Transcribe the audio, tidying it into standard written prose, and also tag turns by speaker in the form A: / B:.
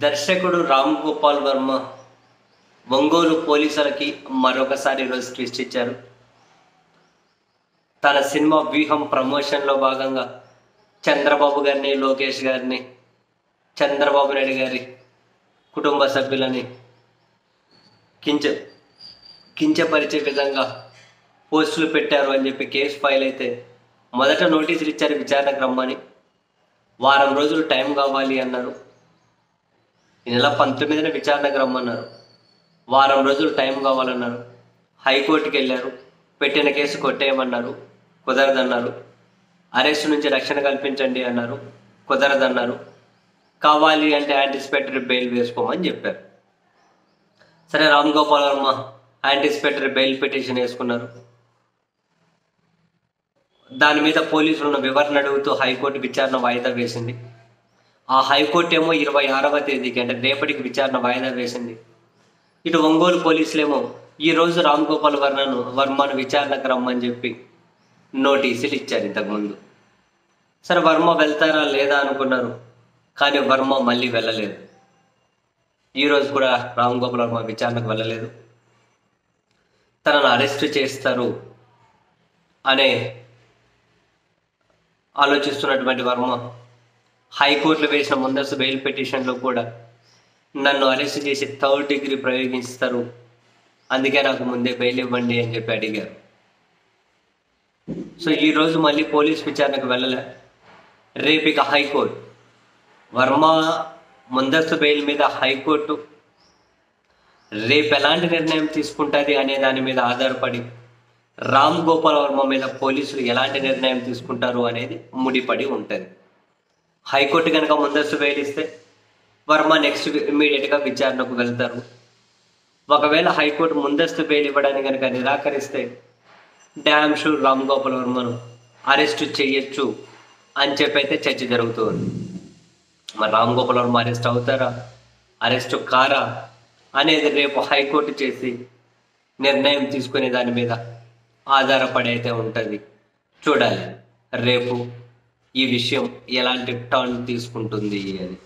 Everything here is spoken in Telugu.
A: దర్శకుడు రామ్ గోపాల్ వర్మ ఒంగోలు పోలీసులకి మరొకసారి ఈరోజు ట్విస్ట్ ఇచ్చారు. తన సినిమా వ్యూహం ప్రమోషన్లో భాగంగా చంద్రబాబు గారిని, లోకేష్ గారిని, చంద్రబాబు నాయుడు గారి కుటుంబ సభ్యులని కించపరిచే విధంగా పోస్టులు పెట్టారు అని చెప్పి కేసు ఫైల్ అయితే మొదట నోటీసులు ఇచ్చారు విచారణకు రమ్మని. వారం రోజులు టైం కావాలి అన్నారు. ఈ నెల 19న విచారణకు రమ్మన్నారు. వారం రోజులు టైం కావాలన్నారు. హైకోర్టుకి వెళ్ళారు. పెట్టిన కేసు కొట్టేయమన్నారు. కుదరదన్నారు. అరెస్ట్ నుంచి రక్షణ కల్పించండి అన్నారు. కుదరదన్నారు. కావాలి అంటే యాంటిసిపేటరీ బెయిల్ వేసుకోమని చెప్పారు. సరే, Ram Gopal Varma anticipatory bail petition వేసుకున్నారు. దాని మీద పోలీసులను వివరణ అడుగుతూ హైకోర్టు విచారణ వాయిదా వేసింది. ఆ హైకోర్టు ఏమో 26వ తేదీకి అంటే రేపటికి విచారణ వాయిదా వేసింది. ఇటు ఒంగోలు పోలీసులేమో ఈరోజు రామ్ గోపాల్ వర్మను విచారణకు రమ్మని చెప్పి నోటీసులు ఇచ్చారు ఇంతకుముందు. సరే, వర్మ వెళ్తారా లేదా అనుకున్నారు. కానీ వర్మ మళ్ళీ వెళ్ళలేదు. ఈరోజు కూడా రామ్ గోపాల్ వర్మ విచారణకు వెళ్ళలేదు. తనను అరెస్ట్ చేస్తారు అనే ఆలోచిస్తున్నటువంటి వర్మ హైకోర్టులో వేసిన ముందస్తు బెయిల్ పిటిషన్లో కూడా నన్ను అరెస్ట్ చేసి 3rd డిగ్రీ ప్రయోగిస్తారు, అందుకే నాకు ముందే బెయిల్ ఇవ్వండి అని చెప్పి అడిగారు. సో ఈరోజు మళ్ళీ పోలీస్ విచారణకు వెళ్ళలే. రేపు ఇక హైకోర్టు వర్మ ముందస్తు బెయిల్ మీద హైకోర్టు రేపు ఎలాంటి నిర్ణయం తీసుకుంటుంది అనే దాని మీద ఆధారపడి రామ్ గోపాల్ వర్మ మీద పోలీసులు ఎలాంటి నిర్ణయం తీసుకుంటారు అనేది ముడిపడి ఉంటుంది. హైకోర్టు కనుక ముందస్తు బెయిల్ ఇస్తే వర్మ నెక్స్ట్ ఇమీడియట్గా విచారణకు వెళ్తారు. ఒకవేళ హైకోర్టు ముందస్తు బెయిల్ ఇవ్వడానికి కనుక నిరాకరిస్తే డ్యామ్ షూర్ రామ్ గోపాల్ వర్మను అరెస్ట్ చేయొచ్చు అని చెప్పి అయితే చర్చ జరుగుతుంది. మరి రామ్ గోపాల్ వర్మ అరెస్ట్ అవుతారా, అరెస్ట్ కారా అనేది రేపు హైకోర్టు చేసి నిర్ణయం తీసుకునే దాని మీద ఆధారపడి అయితే ఉంటుంది. చూడాలి రేపు ఈ విషయం ఎలాంటి టర్న్ తీసుకుంటుంది అని.